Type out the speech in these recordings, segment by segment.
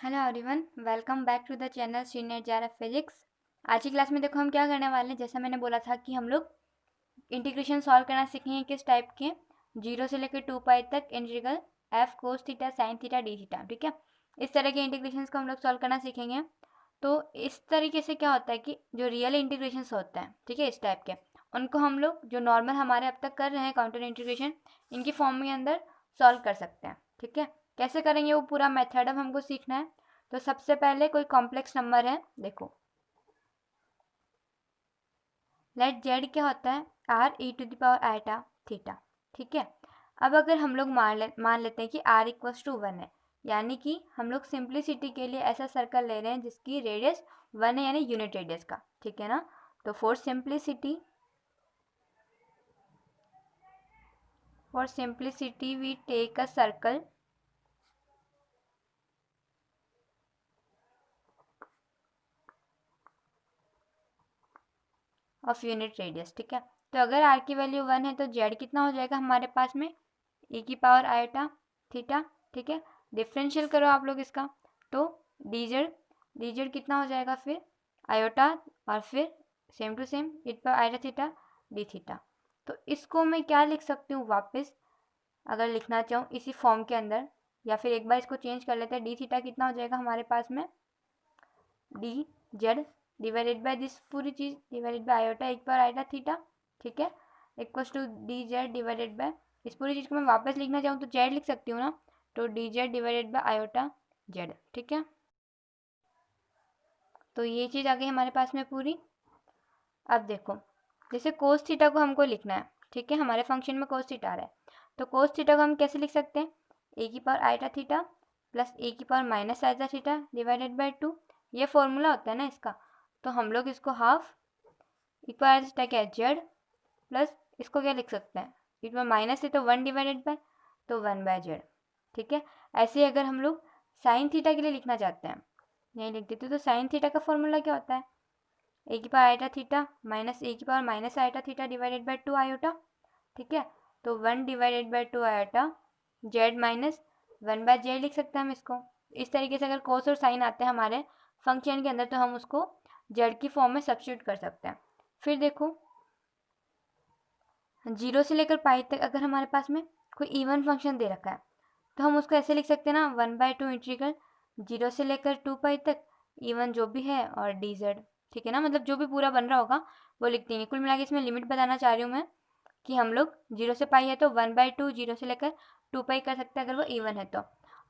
Hello everyone, welcome back to the channel senior JRF physics. आज की class में देखो हम क्या करने वाले हैं। जैसा मैंने बोला था कि हम लोग इंटीग्रेशन सॉल्व करना सीखेंगे। किस टाइप के? 0 से लेकर 2 पाई तक integral f cos theta sine theta D theta. ठीक है, इस तरह के इंटीग्रेशन को हम लोग सॉल्व करना सीखेंगे। तो इस तरीके से क्या होता है कि जो रियल इंटीग्रेशन होते हैं, ठीक है, इस टाइप के, उनको हम लोग जो नॉर्मल हमारे अब तक कर रहे हैं काउंटर इंटीग्रेशन, इनकी फॉर्म के अंदर सॉल्व कर सकते हैं। ठीक है, कैसे करेंगे वो पूरा मेथड अब हमको सीखना है। तो सबसे पहले कोई कॉम्प्लेक्स नंबर है, देखो लेट जेड क्या होता है, r e⁻i थीटा। ठीक है, अब अगर हम लोग मान लेते हैं कि r=1 है, यानी कि हम लोग सिंप्लिसिटी के लिए ऐसा सर्कल ले रहे हैं जिसकी रेडियस 1 है, यानी यूनिट रेडियस का। ठीक है ना, तो for simplicity we take a circle of unit radius. ठीक है, तो अगर r की वैल्यू 1 है तो z कितना हो जाएगा हमारे पास में, e⁻i थीटा। ठीक है, डिफरेंशियल करो आप लोग इसका, तो dz कितना हो जाएगा फिर आयोटा, और फिर same to same e⁻i theta D theta. तो इसको मैं क्या लिख सकती हूँ वापस, अगर लिखना चाहूँ इसी फॉर्म के अंदर, या फिर एक बार इसको चेंज कर लेते हैं। डी थीटा कितना हो जाएगा हमारे पास में, D Z divided by this पूरी चीज़ divided by iota e⁻i theta. ठीक है, equals to D Z divided by, इस पूरी चीज़ को मैं वापस लिखना चाहूँ तो जेड लिख सकती हूँ ना, तो D Z divided by iota Z. ठीक है, तो ये चीज़ आ गई हमारे पास में पूरी। अब देखो, जैसे कोस थीटा को हमको लिखना है, ठीक है, हमारे फंक्शन में कोस थीटा आ रहा है, तो कोस थीटा को हम कैसे लिख सकते हैं, e⁻i theta plus e⁻−i theta divided bye 2। ये फॉर्मूला होता है ना इसका, तो हम लोग इसको हाफ e⁻i थीटा क्या है जेड, प्लस इसको क्या लिख सकते हैं, e माइनस है तो 1 डिवाइडेड बाय, तो 1/z। ठीक है, ऐसे ही अगर हम लोग साइन थीटा के लिए लिखना चाहते हैं, नहीं लिख देते, तो साइन थीटा का फॉर्मूला क्या होता है, e⁻i theta minus e⁻−i theta divided bye 2 iota. ठीक है, तो 1 divided bye 2 iota Z minus 1/z लिख सकते हैं हम इसको। इस तरीके से अगर कोस और साइन आते हैं हमारे फंक्शन के अंदर, तो हम उसको जेड की फॉर्म में सब्स्टिट्यूट कर सकते हैं। फिर देखो 0 से लेकर पाई तक अगर हमारे पास में कोई इवन फंक्शन दे रखा है, तो हम उसको ऐसे लिख सकते हैं ना, 1/2 इंटीग्रल 0 से लेकर 2 पाई तक इवन जो भी है और dz। ठीक है ना, मतलब जो भी पूरा बन रहा होगा वो लिख देंगे। कुल मिला के इसमें लिमिट बताना चाह रही हूँ मैं कि हम लोग 0 से पाई है तो 1/2 0 से लेकर 2 पाई कर सकते हैं अगर वो इवन है तो,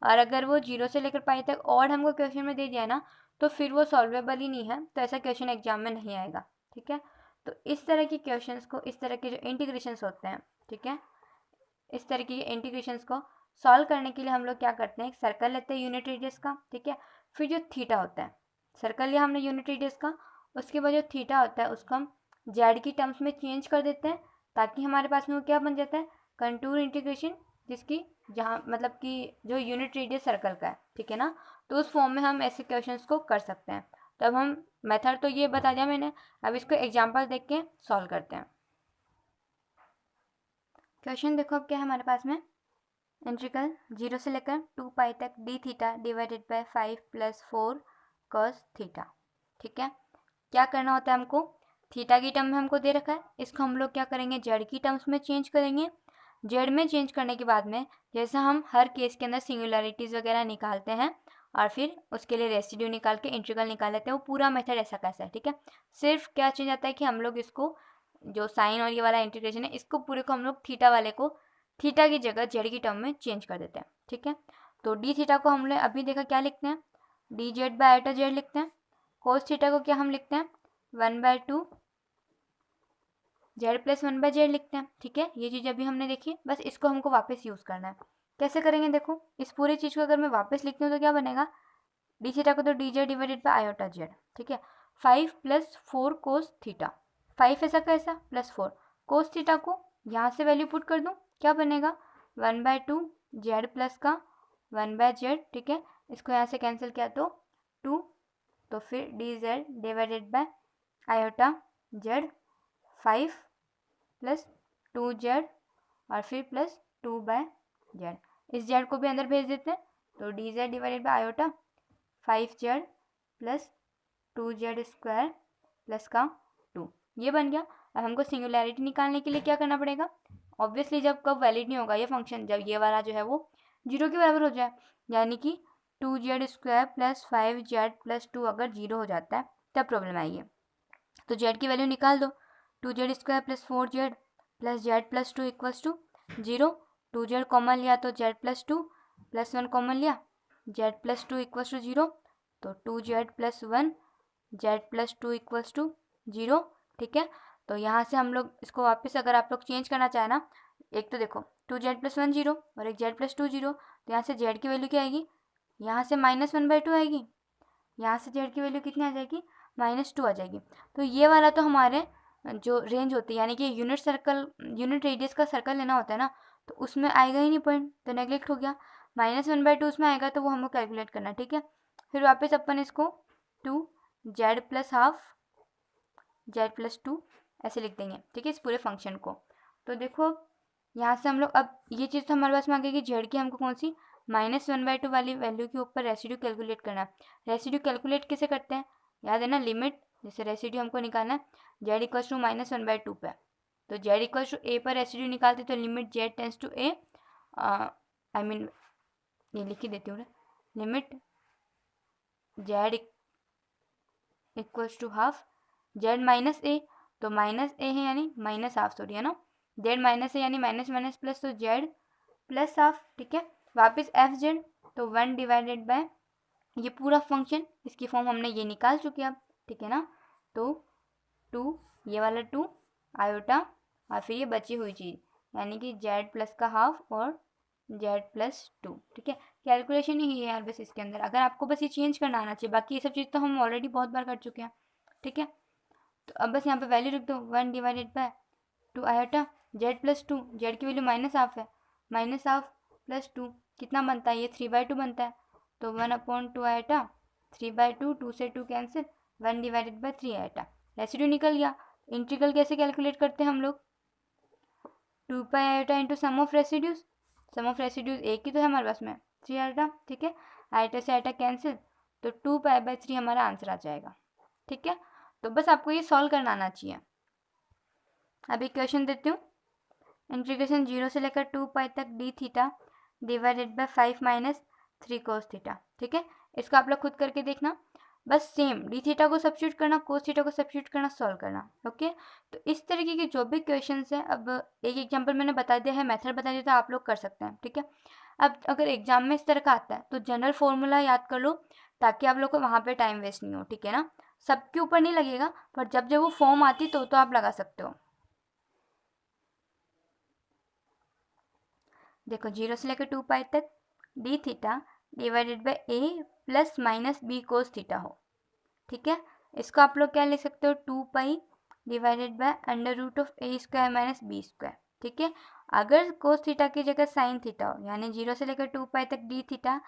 और अगर वो 0 से लेकर पाई तक और हमको क्वेश्चन में दे दिया ना, तो फिर वो सॉल्वेबल ही नहीं है, तो ऐसा क्वेश्चन एग्जाम में नहीं आएगा। ठीक है, तो इस तरह के क्वेश्चंस को, इस तरह के जो इंटीग्रेशंस होते हैं, ठीक है, इस तरीके के इंटीग्रेशंस को सॉल्व करने के लिए हम लोग क्या करते हैं, एक सर्कल लेते हैं यूनिट रेडियस का। ठीक है, फिर जो थीटा होता है, सर्कल लिया हमने यूनिट रेडियस का, उसके बाद जो थीटा होता है उसको हम जेड की टर्म्स में चेंज कर देते हैं, ताकि हमारे पास में वो क्या बन जाता है, कंटूर इंटीग्रेशन, जिसकी जहाँ मतलब कि जो यूनिट रेडियस सर्कल का है। ठीक है ना, तो उस फॉर्म में हम ऐसे क्वेश्चंस को कर सकते हैं। तो अब हम मेथड तो ये बता दिया मैंने, अब इसको एग्जाम्पल देख के सॉल्व करते हैं। क्वेश्चन देखो अब क्या है हमारे पास में, इंटीग्रल 0 से लेकर 2 पाई तक d theta divided by 5 + 4 cos theta. ठीक है, क्या करना होता है हमको, थीटा की टर्म में हमको दे रखा है, इसको हम लोग क्या करेंगे, जेड की टर्म्स में चेंज करेंगे। जेड में चेंज करने के बाद में, जैसा हम हर केस के अंदर सिंगुलरिटीज़ वगैरह निकालते हैं और फिर उसके लिए रेसिड्यू निकाल के इंटीग्रल निकाल लेते हैं, वो पूरा मेथड ऐसा कैसा है। ठीक है, सिर्फ क्या चेंज आता है कि हम लोग इसको जो साइन और ये वाला इंटीग्रेशन है, इसको पूरे को हम लोग थीटा वाले को थीटा की जगह जेड की टर्म में चेंज कर देते हैं। ठीक है, तो डी थीटा को हमने अभी देखा क्या लिखते हैं, d z by iota z लिखते हैं। कोस थीटा को क्या हम लिखते हैं, 1/2 जेड प्लस 1/z लिखते हैं। ठीक है, ये चीज़ अभी हमने देखी, बस इसको हमको वापस यूज़ करना है। कैसे करेंगे, देखो इस पूरी चीज़ को अगर मैं वापस लिखती हूँ तो क्या बनेगा, डी थीटा को तो D Z divided by iota Z. ठीक है, 5 + 4 कोस थीटा, 5 ऐसा कैसा प्लस 4 कोस थीटा को यहाँ से वैल्यू पुट कर दूँ, क्या बनेगा 1/2 जेड प्लस का 1/z। ठीक है, इसको यहाँ से कैंसिल किया तो 2, तो फिर D Z divided by iota Z 5 + 2z और फिर +2/z। इस z को भी अंदर भेज देते हैं, तो D Z divided by iota 5z plus 2z² plus का 2, ये बन गया। अब हमको सिंगुलैरिटी निकालने के लिए क्या करना पड़ेगा, ऑब्वियसली जब कब वैलिड नहीं होगा ये फंक्शन, जब ये वाला जो है वो 0 के बराबर हो जाए, यानी कि 2z² प्लस 5z प्लस 2 अगर 0 हो जाता है तब प्रॉब्लम आई है। तो z की वैल्यू निकाल दो, 2z² plus 4z plus z plus 2 equals to 0, 2z common लिया तो z प्लस 2 प्लस 1 कॉमन लिया, z प्लस 2 इक्वल्स टू 0, तो 2z plus 1 z plus 2 equals to 0। ठीक है, तो यहाँ से हम लोग इसको वापस अगर आप लोग चेंज करना चाहें ना, एक तो देखो 2z प्लस 1 0 और एक z प्लस 2 0, तो यहाँ से z की वैल्यू क्या आएगी, यहाँ से -1/2 आएगी, यहाँ से z की वैल्यू कितनी आ जाएगी, -2 आ जाएगी। तो ये वाला तो हमारे जो रेंज होती है, यानी कि यूनिट रेडियस का सर्कल लेना होता है ना, तो उसमें आएगा ही नहीं पॉइंट, तो नेग्लेक्ट हो गया। -1/2 उसमें आएगा तो वो हमको कैलकुलेट करना है। ठीक है, फिर वापस अपन इसको 2z plus half z plus 2 ऐसे लिख देंगे। ठीक है, इस पूरे फंक्शन को। तो देखो यहाँ से हम लोग, अब ये चीज़ तो हमारे पास में आ गई कि z की हमको कौन सी -1/2 वाली वैल्यू के ऊपर रेसिड्यू कैलकुलेट करना है। रेसिड्यू कैलकुलेट कैसे करते हैं, याद है ना, लिमिट, जैसे रेसिड्यू हमको निकालना है z इक्वल्स टू -1/2 पे, तो z इक्वल्स टू a पर रेसिड्यू निकालते तो limit z tends to a, I mean ये लिख ही देती हूँ, limit z equals to half z minus A, तो माइनस ए है यानी माइनस हाफ, सॉरी है ना, z माइनस ए यानी माइनस माइनस प्लस, तो z प्लस हाफ। ठीक है, वापस एफ जेड, तो 1 डिवाइडेड बाय ये पूरा फंक्शन, इसकी फॉर्म हमने ये निकाल चुके अब। ठीक है ना, तो 2 ये वाला 2 आयोटा और फिर ये बची हुई चीज़, यानी कि z प्लस का हाफ और z प्लस 2। ठीक है, कैलकुलेशन ही है यार बस इसके अंदर, अगर आपको बस ये चेंज करना आना चाहिए, बाकी ये सब चीज़ तो हम ऑलरेडी बहुत बार कर चुके हैं। ठीक है, तो अब बस यहाँ पे वैल्यू रख दो, 1 divided bye 2 iota z plus 2, z की वैल्यू माइनस हाफ है, माइनस हाफ प्लस 2 कितना बनता है, ये 3/2 बनता है, तो 1/2 आयोटा 3/2, 2 से 2 cancel, 1 divided bye 3 iota, residue निकल गया। इंटीग्रल कैसे कैलकुलेट करते हैं हम लोग, 2 pi iota into sum of residues, sum of residues एक ही तो है हमारे पास में, 3 आयोटा। ठीक है, आयोटा से आयोटा कैंसिल, तो 2 पाई बाय 3 हमारा आंसर आ जाएगा। ठीक है, तो बस आपको ये सॉल्व करना आना चाहिए। अभी क्वेश्चन देती हूँ, इंटीग्रेशन 0 से लेकर 2 पाई तक d theta divided by 5 minus 3 cos theta. ठीक है, इसको आप लोग खुद करके देखना, बस सेम डी थीटा को सब्स्टिट्यूट करना, कोस थीटा को सब्स्टिट्यूट करना, सॉल्व करना। ओके, तो इस तरीके के जो भी क्वेश्चंस हैं, अब एक एग्जांपल मैंने बता दिया है, मेथड बता दिया था, आप लोग कर सकते हैं। ठीक है, अब अगर एग्जाम में इस तरह का आता है तो जनरल फॉर्मूला याद कर लो, ताकि आप लोग को वहाँ पे टाइम वेस्ट नहीं हो। ठीक है ना, सबके ऊपर नहीं लगेगा, पर जब जब वो फॉर्म आती तो आप लगा सकते हो। देखो 0 से लेकर 2 पाई तक d theta divided by a plus minus b cos theta हो। ठीक है, इसको आप लोग क्या लिख सकते हो, 2 pi divided by under root of a square minus b square. ठीक है, अगर कोस थीटा की जगह साइन थीटा हो, यानी 0 से लेकर 2 पाई तक d theta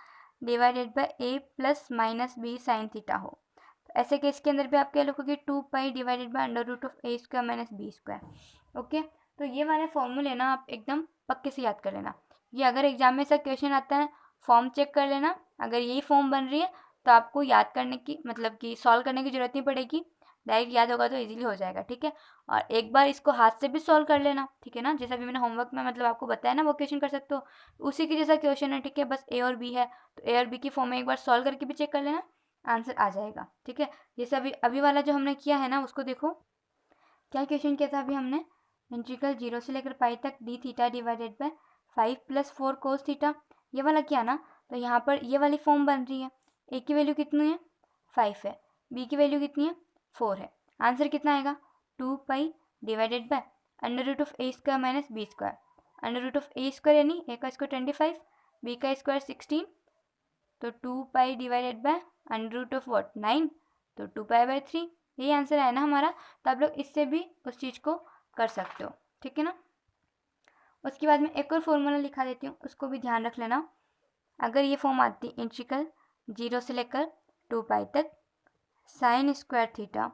divided by a plus minus b sine theta हो, तो ऐसे केस के अंदर भी आप क्या लिखोगे, 2 pi divided by under root of a square minus b square. Okay, तो ये वाले फॉर्मूले ना आप एकदम पक्के से याद कर लेना। ये अगर एग्जाम में ऐसा क्वेश्चन आता है, फॉर्म चेक कर लेना, अगर यही फॉर्म बन रही है तो आपको याद करने की, मतलब कि सॉल्व करने की जरूरत नहीं पड़ेगी, डायरेक्ट याद होगा तो इजीली हो जाएगा। ठीक है, और एक बार इसको हाथ से भी सॉल्व कर लेना। ठीक है ना, जैसा भी मैंने होमवर्क में मतलब आपको बताया ना, वो क्वेश्चन कर सकते हो, उसी की जैसा क्वेश्चन है। ठीक है, बस ए और बी है, तो ए और बी की फॉर्म में एक बार सॉल्व करके भी चेक कर लेना, आंसर आ जाएगा। ठीक है, जैसे अभी अभी वाला जो हमने किया है ना, उसको देखो क्या क्वेश्चन किया था अभी हमने, इंटीग्रल 0 से लेकर पाई तक d theta divided by 5 plus 4 cos theta, ये वाला किया ना, तो यहाँ पर ये वाली फॉर्म बन रही है, ए की वैल्यू कितनी है, 5 है, बी की वैल्यू कितनी है, 4 है, आंसर कितना आएगा, 2 pi divided by under root of a square minus b square, under root of a square यानी ए का स्क्वायर 25, बी का स्क्वायर 16, तो 2 pi divided by under root of what 9, तो 2 पाई बाय 3, यही आंसर आया ना हमारा। तो आप लोग इससे भी उस चीज़ को कर सकते हो। ठीक है ना, उसके बाद में एक और फॉर्मूला लिखा देती हूँ, उसको भी ध्यान रख लेना। अगर ये फॉर्म आती इंटीग्रल 0 से लेकर 2 पाई तक sine square theta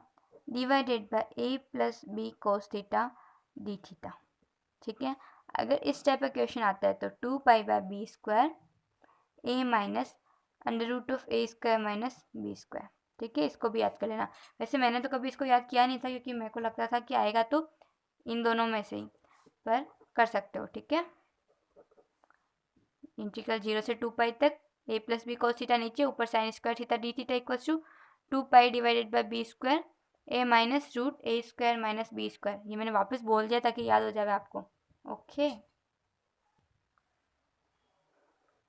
divided by a plus b cos theta D theta. ठीक है, अगर इस टाइप का क्वेश्चन आता है तो 2 pi by b square a minus √a² minus b²। ठीक है, इसको भी याद कर लेना। वैसे मैंने तो कभी इसको याद किया नहीं था क्योंकि मेरे को लगता था कि आएगा तो इन दोनों में से ही, पर कर सकते हो। ठीक है, इंटीग्रल 0 से 2 पाई तक a plus b cos theta नीचे, ऊपर sine square theta D theta equal to 2 pi divided by b² a minus √a² minus b²। ये मैंने वापस बोल दिया ताकि याद हो जाए आपको। ओके,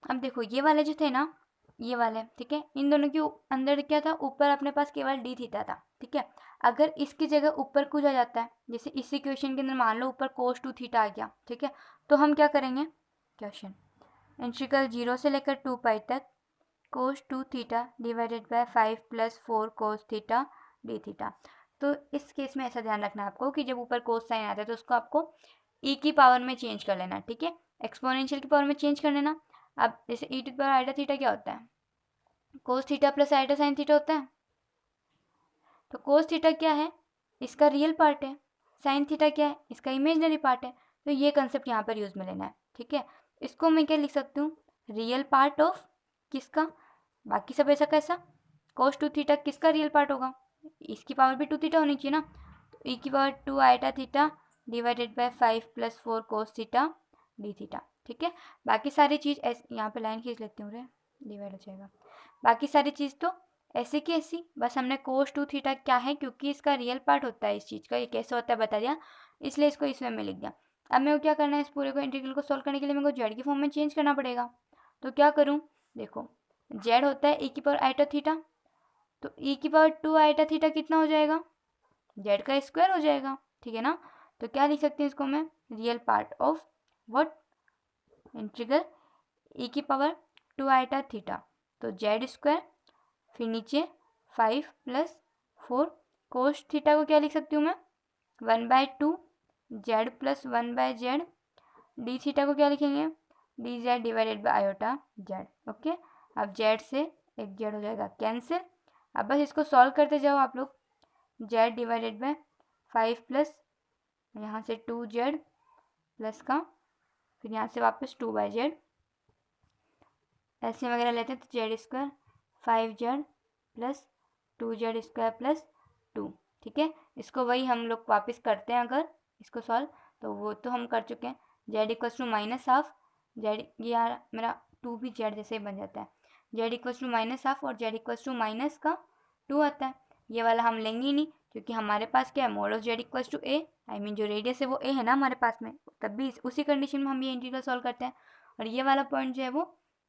अब देखो ये वाले जो थे ना, ये वाले, ठीक है, इन दोनों के अंदर क्या था, ऊपर अपने पास केवल डी थीटा था। ठीक है, अगर इसकी जगह ऊपर कुछ आ जाता है, जैसे इस इक्वेशन के अंदर मान लो ऊपर cos 2 थीटा आ गया। ठीक है, तो हम क्या करेंगे, क्वेश्चन इंटीग्रल 0 से लेकर 2 पाई तक cos 2 theta divided by 5 plus 4 cos theta D theta. तो इस केस में ऐसा ध्यान रखना आपको कि जब ऊपर कोस साइन आता है तो उसको आपको e की पावर में चेंज कर लेना। ठीक है, एक्सपोनेंशियल की पावर में चेंज कर लेना। अब जैसे e to power iota theta क्या होता है, cos theta plus iota sine theta होता है। तो कोस थीटा क्या है, इसका रियल पार्ट है। साइन थीटा क्या है, इसका इमेजनरी पार्ट है। तो ये कंसेप्ट यहाँ पर यूज में लेना है। ठीक है, इसको मैं क्या लिख सकती हूँ, रियल पार्ट ऑफ किसका, बाकी सब ऐसा कैसा, कोस 2 थीटा किसका रियल पार्ट होगा, इसकी पावर भी 2 थीटा होनी चाहिए ना। तो e की power 2 iota theta divided by 5 plus 4 cos theta D theta. ठीक है, बाकी सारी चीज़ यहाँ पे लाइन खींच लेती हूँ रे, डिवाइड हो जाएगा। बाकी सारी चीज़ तो ऐसे की ऐसी, बस हमने कोस 2 थीटा क्या है, क्योंकि इसका रियल पार्ट होता है इस चीज़ का, ये कैसे होता है बता दिया, इसलिए इसको इस वे में लिख दिया। अब मेरे को क्या करना है, इस पूरे को इंटीग्रल को सॉल्व करने के लिए मेरे को जेड की फॉर्म में चेंज करना पड़ेगा। तो क्या करूँ, देखो जेड होता है e की पावर आइटा थीटा, तो e की पावर 2 आइटा थीटा कितना हो जाएगा, जेड का स्क्वायर हो जाएगा। ठीक है ना, तो क्या लिख सकते हैं इसको मैं, real part of what, integral e की पावर 2 आइटा थीटा, तो जेड स्क्वायर, फिर नीचे 5 प्लस 4 कोस थीटा को क्या लिख सकती हूँ मैं, 1/2 Z plus 1/z, D theta को क्या लिखेंगे, D Z divided by iota Z. Okay, अब जेड से एक जेड हो जाएगा कैंसिल। अब बस इसको सॉल्व करते जाओ आप लोग, जेड डिवाइडेड बाय 5 प्लस यहाँ से 2z प्लस का, फिर यहाँ से वापस 2/z, एलसीएम वगैरह लेते हैं तो Z square 5z plus 2z square plus 2। ठीक है, इसको वही हम लोग वापस करते हैं अगर इसको सॉल्व, तो वो तो हम कर चुके हैं। Z equals to minus half, Z ये यार मेरा 2 भी जेड जैसे ही बन जाता है, Z equals to minus half और जेड इक्वल्स टू माइनस का 2 आता है। ये वाला हम लेंगे ही नहीं क्योंकि हमारे पास क्या है, mode of Z equals to A, I mean जो रेडियस है वो ए है ना हमारे पास में, तब भी उसी कंडीशन में हम ये इंटीग्रल सॉल्व करते हैं। और ये वाला पॉइंट जो है वो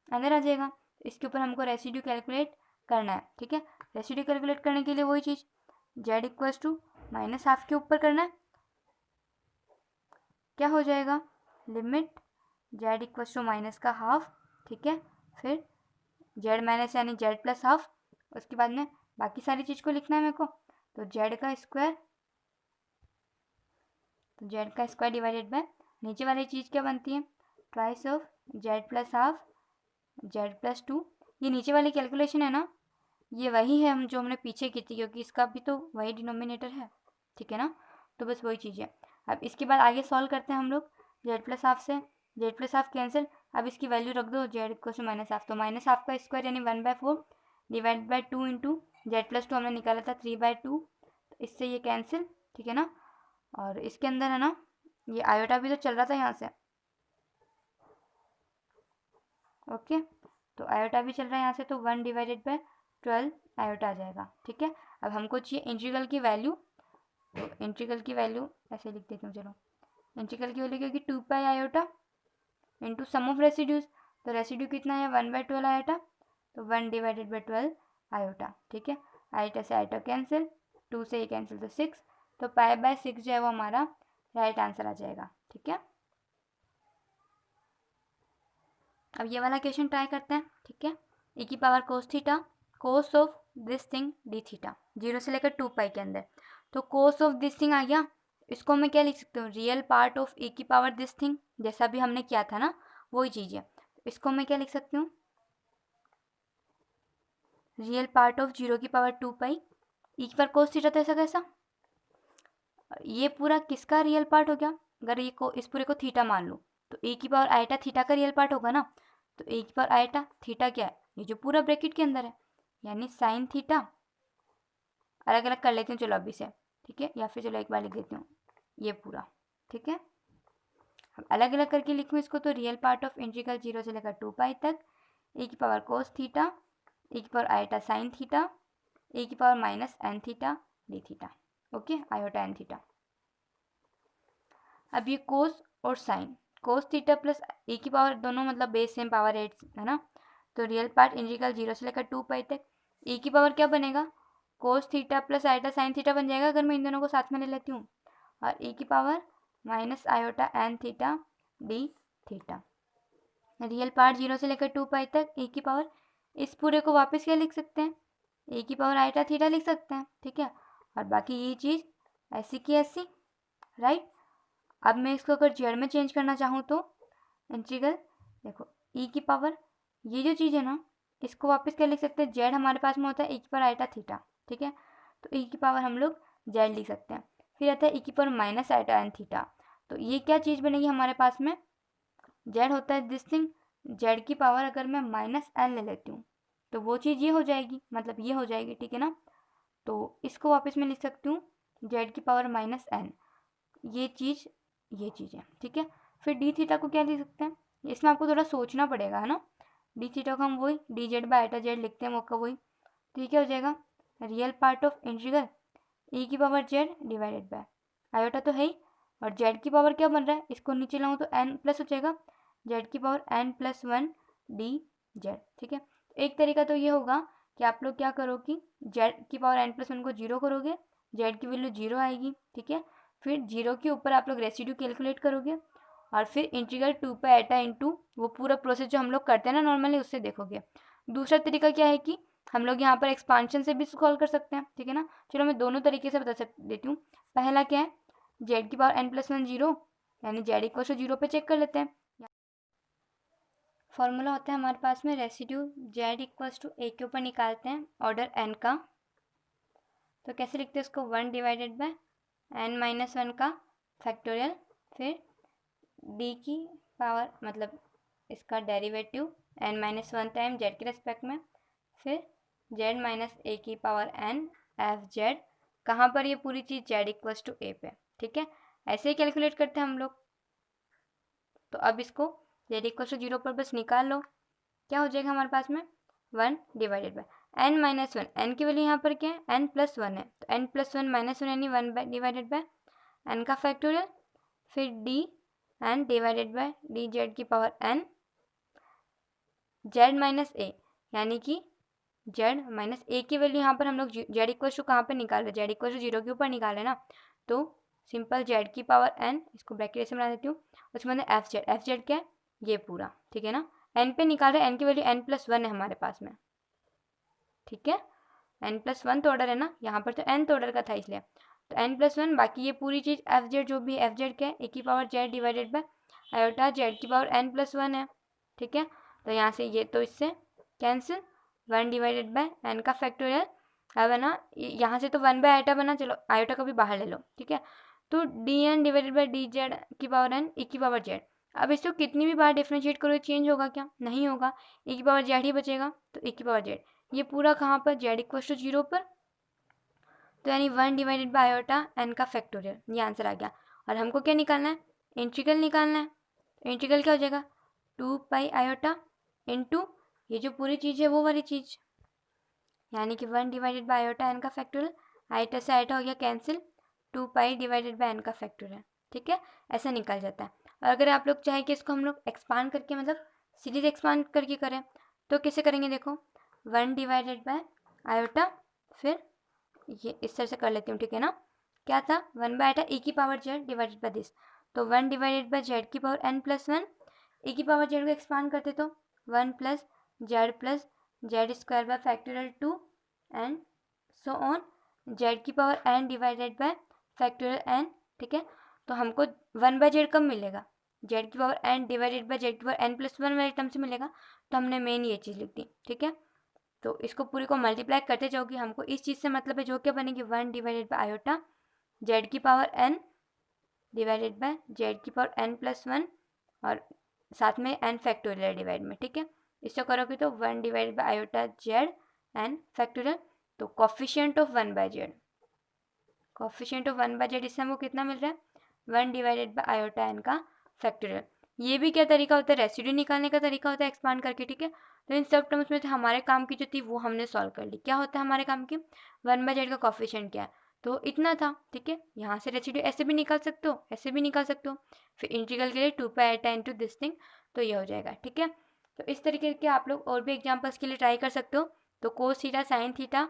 अंदर आ जाएगा। इसके ऊपर हमको रेसिड्यू कैलकुलेट करना है। ठीक है, रेसिड्यू कैलकुलेट करने के लिए वही चीज़ Z equals to minus half के ऊपर करना है, क्या हो जाएगा, limit Z equals to minus का हाफ। ठीक है, फिर जेड माइनस यानी जेड प्लस हाफ, उसके बाद में बाकी सारी चीज़ को लिखना है मेरे को, तो जेड का स्क्वायर, तो जेड का स्क्वायर डिवाइडेड बाय नीचे वाली चीज़ क्या बनती है, twice of Z plus half Z plus 2। ये नीचे वाली कैलकुलेशन है ना, ये वही है हम जो हमने पीछे की थी क्योंकि इसका भी तो वही डिनोमिनेटर है। ठीक है ना, तो बस वही चीज़ है। अब इसके बाद आगे सॉल्व करते हैं हम लोग, जेड प्लस हाफ से जेड प्लस हाफ कैंसिल, अब इसकी वैल्यू रख दो, Z equal to minus half, तो माइनस हाफ का स्क्वायर यानी 1/4 divide by 2 into Z plus 2 हमने निकाला था 3/2, तो इससे ये कैंसिल। ठीक है ना, और इसके अंदर है ना ये आयोटा भी तो चल रहा था यहाँ से, ओके, तो आयोटा भी चल रहा है यहाँ से, तो 1 डिवाइडेड बाय 12 आयोटा आ जाएगा। ठीक है, अब हमको चाहिए इंटीग्रल की वैल्यू, तो इंटीग्रल की वैल्यू ऐसे लिख देती हूँ, चलो इंटीग्रल की वैल्यू क्या होगी, 2 pi iota into sum of residues, तो रेसिड्यू कितना है 1/12 आयोटा, तो 1 डिवाइडेड बाई 12 आयोटा। ठीक है, आयोटा से आयोटा कैंसिल, 2 से ये कैंसिल तो 6, तो पाई/6 जो है वो हमारा राइट आंसर आ जाएगा। ठीक है, अब ये वाला क्वेश्चन ट्राई करते हैं। ठीक है, e की power cos theta, cos of this thing D theta, 0 से लेकर 2 पाई के अंदर, तो कोस ऑफ दिस थिंग आ गया, इसको मैं क्या लिख सकती हूँ, रियल पार्ट ऑफ e की पावर दिस थिंग, जैसा भी हमने किया था ना वही चीज़ है। इसको मैं क्या लिख सकती हूँ, रियल पार्ट ऑफ 0 की पावर 2 पाई, e की पावर कोस थीटा, तो ऐसा कैसा, ये पूरा किसका रियल पार्ट हो गया, अगर ये को इस पूरे को थीटा मान लूँ तो e की पावर आइटा थीटा का रियल पार्ट होगा ना, तो e की पावर आइटा थीटा क्या है, ये जो पूरा ब्रैकेट के अंदर है, यानी साइन थीटा, अलग अलग कर लेती हूँ चलो अभी से, ठीक है, या फिर चलो एक बार लिख देती हूँ ये पूरा, ठीक है। अब अलग अलग करके लिखूँ इसको, तो रियल पार्ट ऑफ इंटीग्रल 0 से लेकर 2 पाई तक e की पावर कोस थीटा, e की power iota sine theta, e की power minus N theta D theta, okay, iota N theta. अब ये कोस और sine, cos theta plus e की पावर, दोनों मतलब बेस सेम पावर 8 है ना, तो रियल पार्ट इंटीग्रल 0 से लेकर 2 पाई तक e की पावर क्या बनेगा, कोस theta plus iota sine theta बन जाएगा अगर मैं इन दोनों को साथ में ले लेती हूँ, और e की power minus iota N theta D theta. Real part 0 से लेकर 2 पाई तक e की पावर, इस पूरे को वापस क्या लिख सकते हैं, e की पावर आयोटा थीटा लिख सकते हैं, ठीक है, और बाकी ये चीज़ ऐसी की ऐसी, राइट। अब मैं इसको अगर जेड में चेंज करना चाहूँ तो इंटीग्रल, देखो e की पावर, ये जो चीज़ है ना, इसको वापस क्या लिख सकते हैं, जेड हमारे पास में होता है e की पावर आयोटा थीटा, ठीक है, तो e की पावर हम लोग जेड लिख सकते हैं। फिर आता है e की power minus iota N theta, तो ये क्या चीज़ बनेगी हमारे पास में, जेड होता है दिस थिंग, जेड की पावर अगर मैं माइनस एन ले लेती हूँ तो वो चीज़ ये हो जाएगी, मतलब ये हो जाएगी, ठीक है ना, तो इसको वापस मैं लिख सकती हूँ जेड की पावर माइनस एन, ये चीज़ है, ठीक है। फिर डी थीटा को क्या लिख सकते हैं, इसमें आपको थोड़ा सोचना पड़ेगा, है ना, डी थीटा को हम वही डी जेड बाई आटा जेड लिखते हैं, मौका वही, तो ये क्या हो जाएगा, real part of integral e की power Z divided by, iota तो है ही, और जेड की पावर क्या बन रहा है, इसको नीचे लाऊँ तो एन प्लस हो जाएगा, जेड की power N plus 1 D Z, ठीक है। एक तरीका तो ये होगा कि आप लोग क्या करो कि जेड की पावर एन प्लस 1 को जीरो करोगे, जेड की वैल्यू जीरो आएगी, ठीक है, फिर जीरो के ऊपर आप लोग रेसिड्यू कैलकुलेट करोगे, और फिर इंटीग्रल 2 पाई एटा इंटू वो पूरा प्रोसेस जो हम लोग करते हैं ना नॉर्मली, उससे देखोगे। दूसरा तरीका क्या है कि हम लोग यहाँ पर एक्सपांशन से भी सॉल्व कर सकते हैं, ठीक है ना, चलो मैं दोनों तरीके से बता देती हूँ। पहला क्या है, जेड की पावर एन प्लस 1 जीरो, यानी जेड इक्वल टू जीरो पे चेक कर लेते हैं, फॉर्मूला होता है हमारे पास में रेसिड्यू जेड इक्वल्स टू ए के ऊपर निकालते हैं ऑर्डर एन का, तो कैसे लिखते हैं इसको, 1 डिवाइडेड बाय एन माइनस 1 का फैक्टोरियल, फिर डी की पावर मतलब इसका derivative N minus 1 time Z के रेस्पेक्ट में, फिर जेड माइनस ए की पावर एन एफ जेड, कहाँ पर ये पूरी चीज़ जेड इक्वल्स टू ए पे, ठीक है, ऐसे ही कैलकुलेट करते हैं हम लोग। तो अब इसको जेड इक्वल्स टू जीरो पर बस निकाल लो, क्या हो जाएगा हमारे पास में, 1 divided by N minus 1, N की वैल्यू यहाँ पर क्या है, एन प्लस 1 है, तो एन प्लस 1 माइनस 1 यानी 1 डिवाइडेड बाय एन का फैक्टोरियल, फिर D N divided by D Z की power N Z minus A, यानी कि जेड माइनस ए की वैल्यू यहाँ पर हम लोग जेड इक्वल टू कहाँ पर निकाल रहे, जेड इक्वल टू जीरो के ऊपर निकाल रहे ना, तो सिंपल जेड की पावर एन, इसको ब्रैकेट से बना देती हूँ, उसमें एफ जेड क्या है, ये पूरा, ठीक है ना, एन पे निकाल रहे हैं, एन की वैल्यू एन प्लस 1 है हमारे पास में, ठीक है, एन प्लस 1 तो ऑर्डर है ना, यहाँ पर तो एन तो ऑर्डर का था इसलिए, तो एन प्लस 1, बाकी ये पूरी चीज़ एफ जेड जो भी एफ जेड क्या है, ए की power Z divided by iota Z की पावर एन प्लस 1 है, ठीक है, तो यहाँ से ये तो इससे कैंसिल, 1 डिवाइडेड बाय एन का फैक्टोरियल, अब है ना यहाँ से तो 1 बाय आयोटा बना, चलो आयोटा का भी बाहर ले लो, ठीक है, तो D N divided by D Z की पावर एन ई की पावर जेड, अब इसको कितनी भी बार डिफ्रेंशिएट करो चेंज होगा क्या, नहीं होगा, ई की पावर जेड ही बचेगा, तो ई की पावर जेड, ये पूरा कहाँ पर, जेड इक्वल टू जीरो पर, तो यानी 1 डिवाइडेड बाय आयोटा एन का फैक्टोरियल, ये आंसर आ गया। और हमको क्या निकालना है, इंटीग्रल निकालना है, इंटीग्रल क्या हो जाएगा, 2 पाई आयोटा इंटू ये जो पूरी चीज़ है वो वाली चीज़, यानी कि 1 डिवाइडेड बाय आयोटा एन का फैक्टोरियल, आयोटा से आयोटा हो गया cancel, 2 pi divided by N का फैक्टोरियल, ठीक है, ऐसा निकल जाता है। और अगर आप लोग चाहें कि इसको हम लोग एक्सपांड करके मतलब सीरीज एक्सपांड करके करें तो कैसे करेंगे, देखो 1 डिवाइडेड बाय आयोटा, फिर ये इस तरह से कर लेती हूँ, ठीक है ना, क्या था 1 बाय आयोटा ई की power Z divided by this, तो 1 डिवाइडेड बाय जेड की पावर एन प्लस 1, ई की पावर जेड को एक्सपांड करते तो 1 plus Z square by factorial 2 and so on Z की power N divided by factorial N, ठीक है, तो हमको 1 बाय जेड कब मिलेगा, जेड की power N divided by Z की पावर एन प्लस 1 वाले टर्म से मिलेगा, तो हमने मेन ये चीज़ लिख दी, ठीक है, तो इसको पूरी को मल्टीप्लाई करते जाओगे, हमको इस चीज़ से मतलब है जो क्या बनेगी, 1 डिवाइडेड बाय आयोटा जेड की power N divided by Z की पावर एन प्लस 1 और साथ में एन फैक्टोरियल डिवाइड में, ठीक है, इससे करोगे तो 1 divided by iota Z N factorial, तो coefficient of 1 by Z, coefficient of 1 by Z इससे हमको कितना मिल रहा है 1 डिवाइडेड बाई आयोटा एन का फैक्टोरियल। ये भी क्या तरीका होता है, रेसिड्यू निकालने का तरीका होता है एक्सपांड करके, ठीक है। तो इन सब टर्म्स में से हमारे काम की जो थी वो हमने सॉल्व कर ली। क्या होता है हमारे काम की, 1 बाय जेड का कॉफिशिएंट क्या है, तो इतना था, ठीक है। यहाँ से रेसिड्यू ऐसे भी निकाल सकते हो, ऐसे भी निकाल सकते हो, फिर इंटीग्रल के लिए 2 pi iota into this thing, तो ये हो जाएगा, ठीक है। तो इस तरीके के आप लोग और भी एग्जाम्पल्स के लिए ट्राई कर सकते हो। तो कोस थीटा साइन थीटा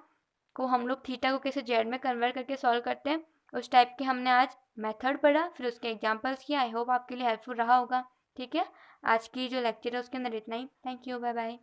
को हम लोग थीटा को कैसे जेड में कन्वर्ट करके सॉल्व करते हैं, उस टाइप के हमने आज मेथड पढ़ा, फिर उसके एग्जांपल्स किया। आई होप आपके लिए हेल्पफुल रहा होगा, ठीक है। आज की जो लेक्चर है उसके अंदर इतना ही। Thank you, bye bye.